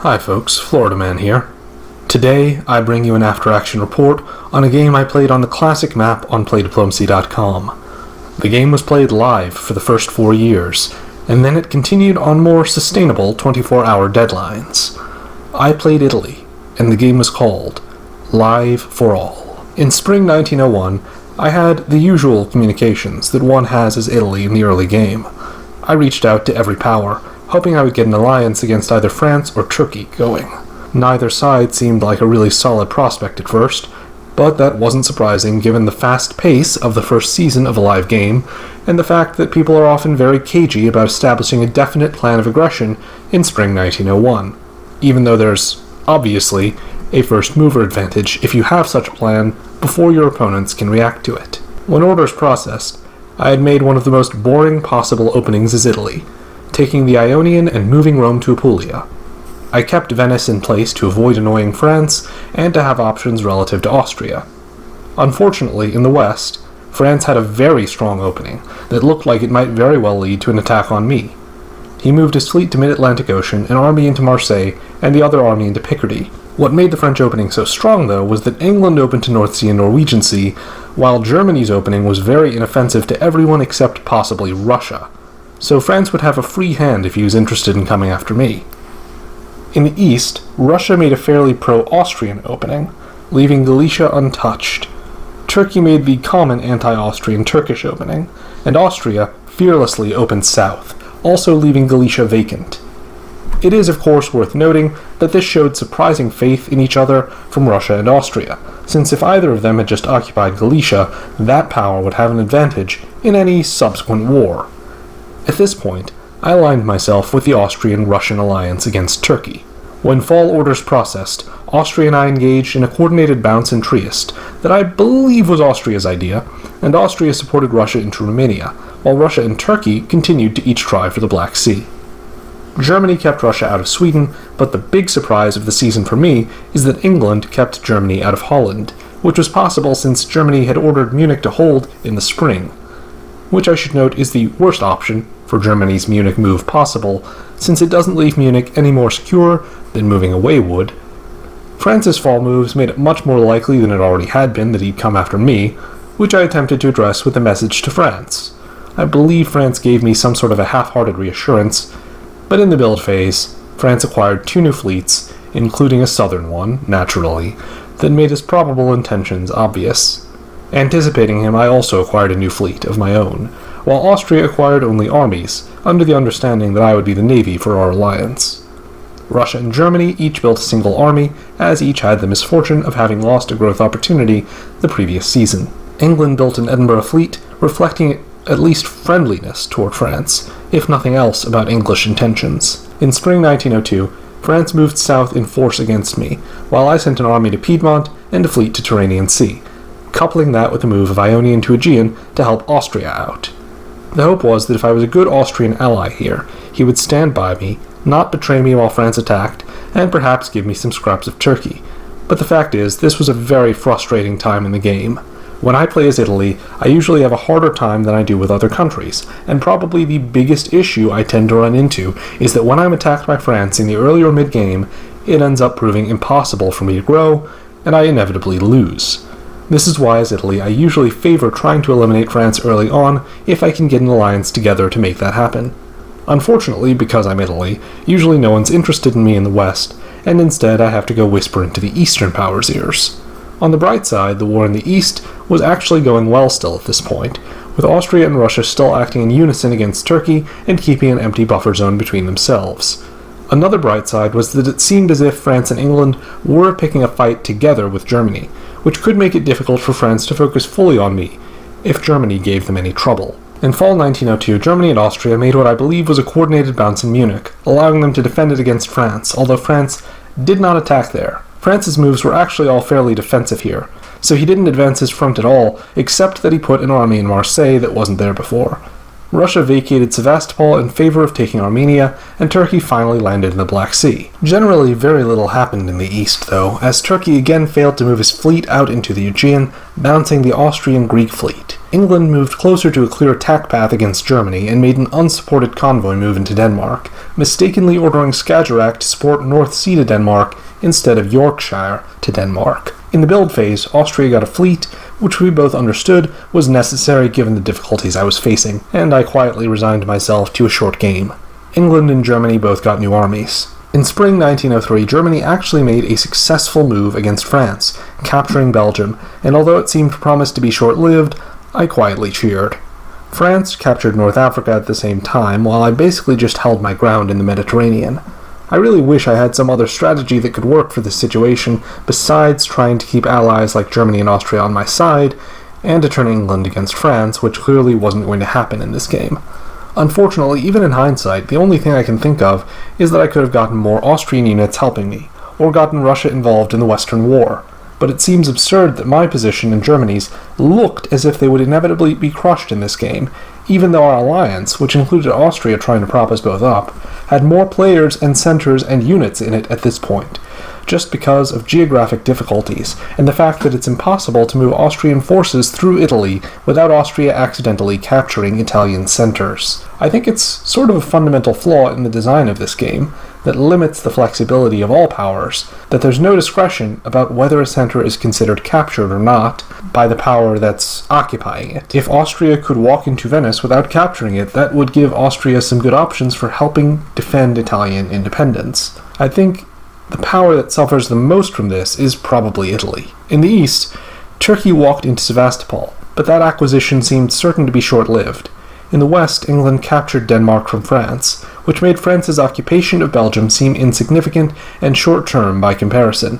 Hi folks, Florida Man here. Today, I bring you an after-action report on a game I played on the classic map on PlayDiplomacy.com. The game was played live for the first 4 years, and then it continued on more sustainable 24-hour deadlines. I played Italy, and the game was called Live for All. In spring 1901, I had the usual communications that one has as Italy in the early game. I reached out to every power, hoping I would get an alliance against either France or Turkey going. Neither side seemed like a really solid prospect at first, but that wasn't surprising given the fast pace of the first season of a live game, and the fact that people are often very cagey about establishing a definite plan of aggression in spring 1901, even though there's, obviously, a first mover advantage if you have such a plan before your opponents can react to it. When orders processed, I had made one of the most boring possible openings as Italy, taking the Ionian and moving Rome to Apulia. I kept Venice in place to avoid annoying France and to have options relative to Austria. Unfortunately, in the west, France had a very strong opening that looked like it might very well lead to an attack on me. He moved his fleet to mid-Atlantic Ocean, an army into Marseille, and the other army into Picardy. What made the French opening so strong, though, was that England opened to North Sea and Norwegian Sea, while Germany's opening was very inoffensive to everyone except possibly Russia. So France would have a free hand if he was interested in coming after me. In the east, Russia made a fairly pro-Austrian opening, leaving Galicia untouched. Turkey made the common anti-Austrian Turkish opening, and Austria fearlessly opened south, also leaving Galicia vacant. It is, of course, worth noting that this showed surprising faith in each other from Russia and Austria, since if either of them had just occupied Galicia, that power would have an advantage in any subsequent war. At this point, I aligned myself with the Austrian-Russian alliance against Turkey. When fall orders processed, Austria and I engaged in a coordinated bounce in Trieste that I believe was Austria's idea, and Austria supported Russia into Romania, while Russia and Turkey continued to each try for the Black Sea. Germany kept Russia out of Sweden, but the big surprise of the season for me is that England kept Germany out of Holland, which was possible since Germany had ordered Munich to hold in the spring, which I should note is the worst option for Germany's Munich move possible, since it doesn't leave Munich any more secure than moving away would. France's fall moves made it much more likely than it already had been that he'd come after me, which I attempted to address with a message to France. I believe France gave me some sort of a half-hearted reassurance, but in the build phase, France acquired 2 new fleets, including a southern one, naturally, that made his probable intentions obvious. Anticipating him, I also acquired a new fleet of my own, while Austria acquired only armies, under the understanding that I would be the navy for our alliance. Russia and Germany each built a single army, as each had the misfortune of having lost a growth opportunity the previous season. England built an Edinburgh fleet, reflecting at least friendliness toward France, if nothing else about English intentions. In spring 1902, France moved south in force against me, while I sent an army to Piedmont and a fleet to Tyrrhenian Sea, coupling that with a move of Ionian to Aegean to help Austria out. The hope was that if I was a good Austrian ally here, he would stand by me, not betray me while France attacked, and perhaps give me some scraps of Turkey. But the fact is, this was a very frustrating time in the game. When I play as Italy, I usually have a harder time than I do with other countries, and probably the biggest issue I tend to run into is that when I'm attacked by France in the early or mid-game, it ends up proving impossible for me to grow, and I inevitably lose. This is why, as Italy, I usually favor trying to eliminate France early on if I can get an alliance together to make that happen. Unfortunately, because I'm Italy, usually no one's interested in me in the West, and instead I have to go whisper into the Eastern powers' ears. On the bright side, the war in the East was actually going well still at this point, with Austria and Russia still acting in unison against Turkey and keeping an empty buffer zone between themselves. Another bright side was that it seemed as if France and England were picking a fight together with Germany, which could make it difficult for France to focus fully on me, if Germany gave them any trouble. In fall 1902, Germany and Austria made what I believe was a coordinated bounce in Munich, allowing them to defend it against France, although France did not attack there. France's moves were actually all fairly defensive here, so he didn't advance his front at all, except that he put an army in Marseille that wasn't there before. Russia vacated Sevastopol in favor of taking Armenia, and Turkey finally landed in the Black Sea. Generally, very little happened in the east, though, as Turkey again failed to move his fleet out into the Aegean, bouncing the Austrian-Greek fleet. England moved closer to a clear attack path against Germany and made an unsupported convoy move into Denmark, mistakenly ordering Skagerrak to support North Sea to Denmark instead of Yorkshire to Denmark. In the build phase, Austria got a fleet, which we both understood was necessary given the difficulties I was facing, and I quietly resigned myself to a short game. England and Germany both got new armies. In spring 1903, Germany actually made a successful move against France, capturing Belgium, and although it seemed promised to be short-lived, I quietly cheered. France captured North Africa at the same time, while I basically just held my ground in the Mediterranean. I really wish I had some other strategy that could work for this situation, besides trying to keep allies like Germany and Austria on my side, and to turn England against France, which clearly wasn't going to happen in this game. Unfortunately, even in hindsight, the only thing I can think of is that I could have gotten more Austrian units helping me, or gotten Russia involved in the Western War. But it seems absurd that my position and Germany's looked as if they would inevitably be crushed in this game, even though our alliance, which included Austria trying to prop us both up, had more players and centers and units in it at this point, just because of geographic difficulties, and the fact that it's impossible to move Austrian forces through Italy without Austria accidentally capturing Italian centers. I think it's sort of a fundamental flaw in the design of this game that limits the flexibility of all powers, that there's no discretion about whether a center is considered captured or not by the power that's occupying it. If Austria could walk into Venice without capturing it, that would give Austria some good options for helping defend Italian independence. I think the power that suffers the most from this is probably Italy. In the east, Turkey walked into Sevastopol, but that acquisition seemed certain to be short-lived. In the west, England captured Denmark from France, which made France's occupation of Belgium seem insignificant and short-term by comparison.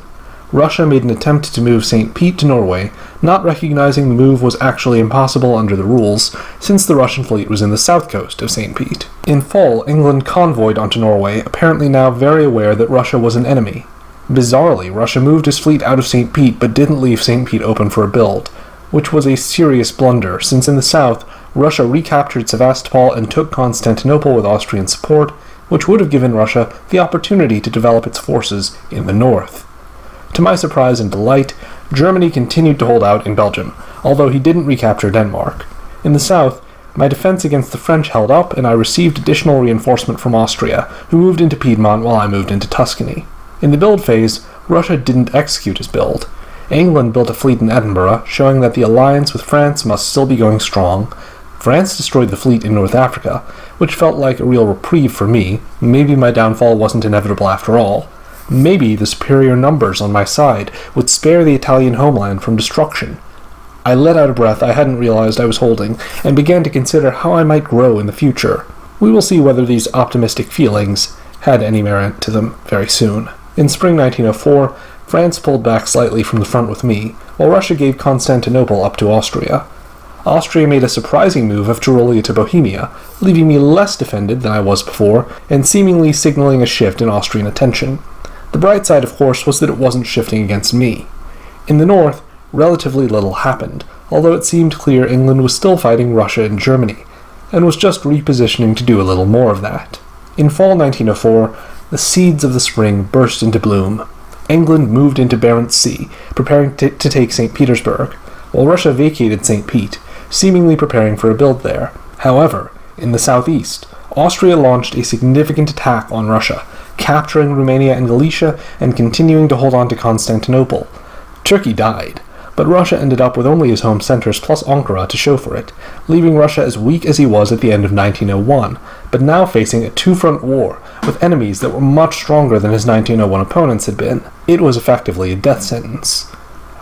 Russia made an attempt to move St. Pete to Norway, not recognizing the move was actually impossible under the rules, since the Russian fleet was in the south coast of St. Pete. In fall, England convoyed onto Norway, apparently now very aware that Russia was an enemy. Bizarrely, Russia moved his fleet out of St. Pete but didn't leave St. Pete open for a build, which was a serious blunder, since in the south, Russia recaptured Sevastopol and took Constantinople with Austrian support, which would have given Russia the opportunity to develop its forces in the north. To my surprise and delight, Germany continued to hold out in Belgium, although he didn't recapture Denmark. In the south, my defense against the French held up, and I received additional reinforcement from Austria, who moved into Piedmont while I moved into Tuscany. In the build phase, Russia didn't execute his build. England built a fleet in Edinburgh, showing that the alliance with France must still be going strong. France destroyed the fleet in North Africa, which felt like a real reprieve for me. Maybe my downfall wasn't inevitable after all. Maybe the superior numbers on my side would spare the Italian homeland from destruction. I let out a breath I hadn't realized I was holding, and began to consider how I might grow in the future. We will see whether these optimistic feelings had any merit to them very soon. In spring 1904, France pulled back slightly from the front with me, while Russia gave Constantinople up to Austria. Austria made a surprising move of Tyrolia to Bohemia, leaving me less defended than I was before, and seemingly signaling a shift in Austrian attention. The bright side, of course, was that it wasn't shifting against me. In the north, relatively little happened, although it seemed clear England was still fighting Russia and Germany, and was just repositioning to do a little more of that. In fall 1904, the seeds of the spring burst into bloom. England moved into Barents Sea, preparing to take St. Petersburg, while Russia vacated St. Pete, seemingly preparing for a build there. However, in the southeast, Austria launched a significant attack on Russia, capturing Romania and Galicia and continuing to hold on to Constantinople. Turkey died, but Russia ended up with only his home centers plus Ankara to show for it, leaving Russia as weak as he was at the end of 1901, but now facing a two-front war with enemies that were much stronger than his 1901 opponents had been. It was effectively a death sentence.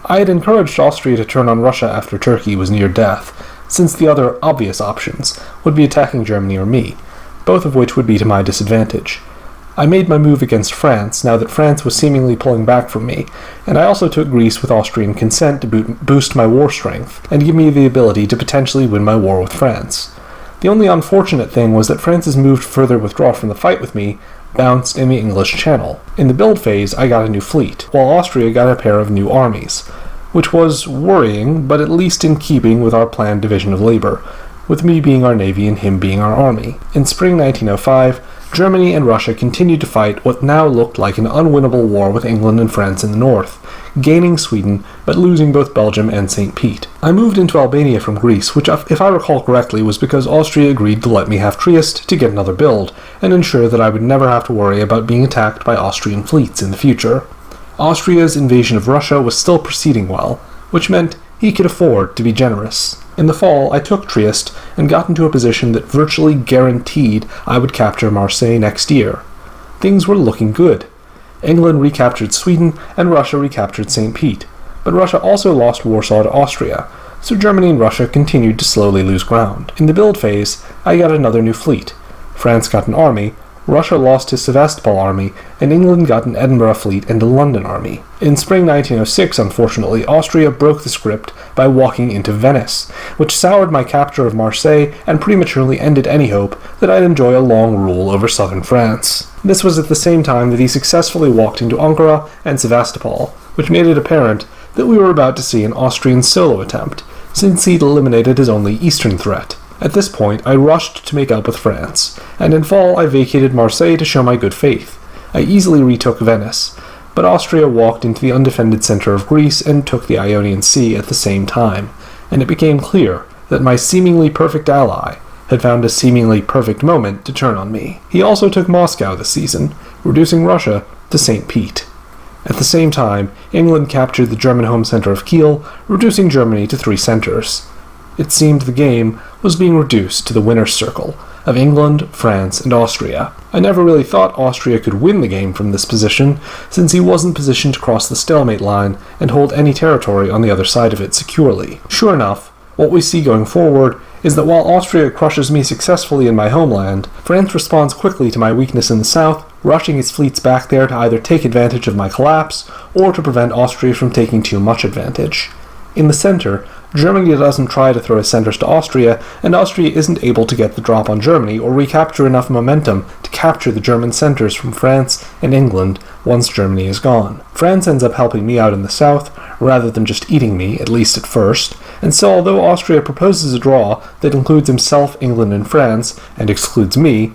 I had encouraged Austria to turn on Russia after Turkey was near death, since the other obvious options would be attacking Germany or me, both of which would be to my disadvantage. I made my move against France now that France was seemingly pulling back from me, and I also took Greece with Austrian consent to boost my war strength, and give me the ability to potentially win my war with France. The only unfortunate thing was that France's move to further withdraw from the fight with me bounced in the English Channel. In the build phase, I got a new fleet, while Austria got a pair of new armies, which was worrying, but at least in keeping with our planned division of labor, with me being our navy and him being our army. In spring 1905, Germany and Russia continued to fight what now looked like an unwinnable war with England and France in the north, gaining Sweden but losing both Belgium and St. Pete. I moved into Albania from Greece, which, if I recall correctly, was because Austria agreed to let me have Trieste to get another build, and ensure that I would never have to worry about being attacked by Austrian fleets in the future. Austria's invasion of Russia was still proceeding well, which meant he could afford to be generous. In the fall, I took Trieste and got into a position that virtually guaranteed I would capture Marseille next year. Things were looking good. England recaptured Sweden and Russia recaptured St. Pete, but Russia also lost Warsaw to Austria, so Germany and Russia continued to slowly lose ground. In the build phase, I got another new fleet. France got an army, Russia lost his Sevastopol army, and England got an Edinburgh fleet and a London army. In spring 1906, unfortunately, Austria broke the script by walking into Venice, which soured my capture of Marseille and prematurely ended any hope that I'd enjoy a long rule over southern France. This was at the same time that he successfully walked into Ankara and Sevastopol, which made it apparent that we were about to see an Austrian solo attempt, since he'd eliminated his only eastern threat. At this point, I rushed to make up with France, and in fall I vacated Marseille to show my good faith. I easily retook Venice, but Austria walked into the undefended center of Greece and took the Ionian Sea at the same time, and it became clear that my seemingly perfect ally had found a seemingly perfect moment to turn on me. He also took Moscow this season, reducing Russia to St. Pete. At the same time, England captured the German home center of Kiel, reducing Germany to 3 centers. It seemed the game was being reduced to the winner's circle of England, France, and Austria. I never really thought Austria could win the game from this position, since he wasn't positioned to cross the stalemate line and hold any territory on the other side of it securely. Sure enough, what we see going forward is that while Austria crushes me successfully in my homeland, France responds quickly to my weakness in the south, rushing its fleets back there to either take advantage of my collapse or to prevent Austria from taking too much advantage. In the center, Germany doesn't try to throw his centers to Austria, and Austria isn't able to get the drop on Germany or recapture enough momentum to capture the German centers from France and England once Germany is gone. France ends up helping me out in the south, rather than just eating me, at least at first, and so although Austria proposes a draw that includes himself, England, and France, and excludes me,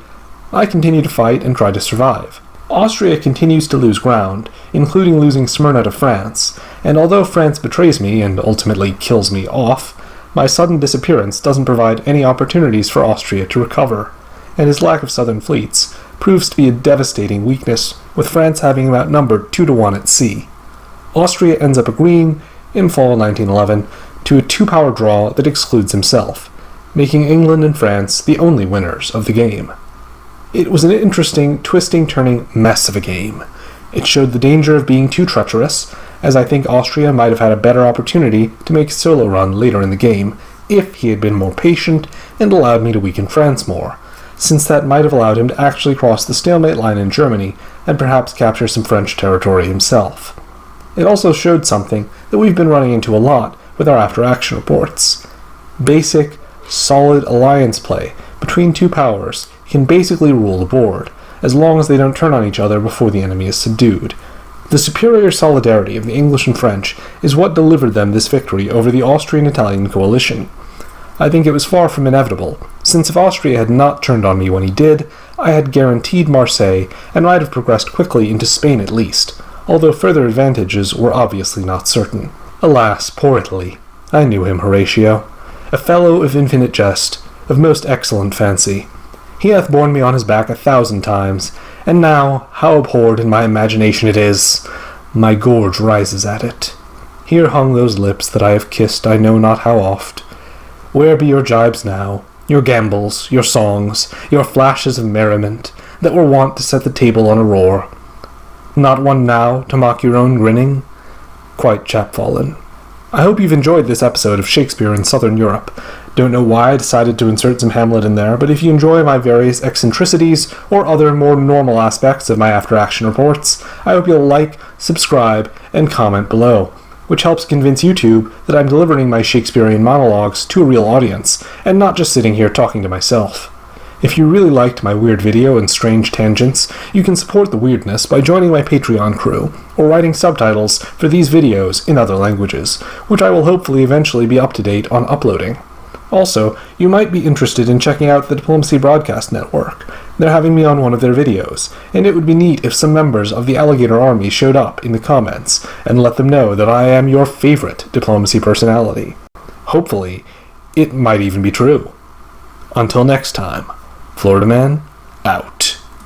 I continue to fight and try to survive. Austria continues to lose ground, including losing Smyrna to France, and although France betrays me and ultimately kills me off, my sudden disappearance doesn't provide any opportunities for Austria to recover, and his lack of southern fleets proves to be a devastating weakness, with France having him outnumbered 2-1 at sea. Austria ends up agreeing, in fall 1911, to a 2-power draw that excludes himself, making England and France the only winners of the game. It was an interesting, twisting, turning mess of a game. It showed the danger of being too treacherous, as I think Austria might have had a better opportunity to make a solo run later in the game if he had been more patient and allowed me to weaken France more, since that might have allowed him to actually cross the stalemate line in Germany and perhaps capture some French territory himself. It also showed something that we've been running into a lot with our after-action reports. Basic, solid alliance play between 2 powers can basically rule the board, as long as they don't turn on each other before the enemy is subdued. The superior solidarity of the English and French is what delivered them this victory over the Austrian-Italian coalition. I think it was far from inevitable, since if Austria had not turned on me when he did, I had guaranteed Marseille and might have progressed quickly into Spain at least, although further advantages were obviously not certain. Alas, poor Italy. I knew him, Horatio. A fellow of infinite jest, of most excellent fancy. He hath borne me on his back 1,000 times, and now, how abhorred in my imagination it is! My gorge rises at it. Here hung those lips that I have kissed I know not how oft. Where be your jibes now, your gambols, your songs, your flashes of merriment, that were wont to set the table on a roar? Not one now to mock your own grinning? Quite chapfallen. I hope you've enjoyed this episode of Shakespeare in Southern Europe. Don't know why I decided to insert some Hamlet in there, but if you enjoy my various eccentricities or other more normal aspects of my after-action reports, I hope you'll like, subscribe, and comment below, which helps convince YouTube that I'm delivering my Shakespearean monologues to a real audience, and not just sitting here talking to myself. If you really liked my weird video and strange tangents, you can support the weirdness by joining my Patreon crew, or writing subtitles for these videos in other languages, which I will hopefully eventually be up to date on uploading. Also, you might be interested in checking out the Diplomacy Broadcast Network, they're having me on one of their videos, and it would be neat if some members of the Alligator Army showed up in the comments and let them know that I am your favorite diplomacy personality. Hopefully, it might even be true. Until next time, Florida Man, out.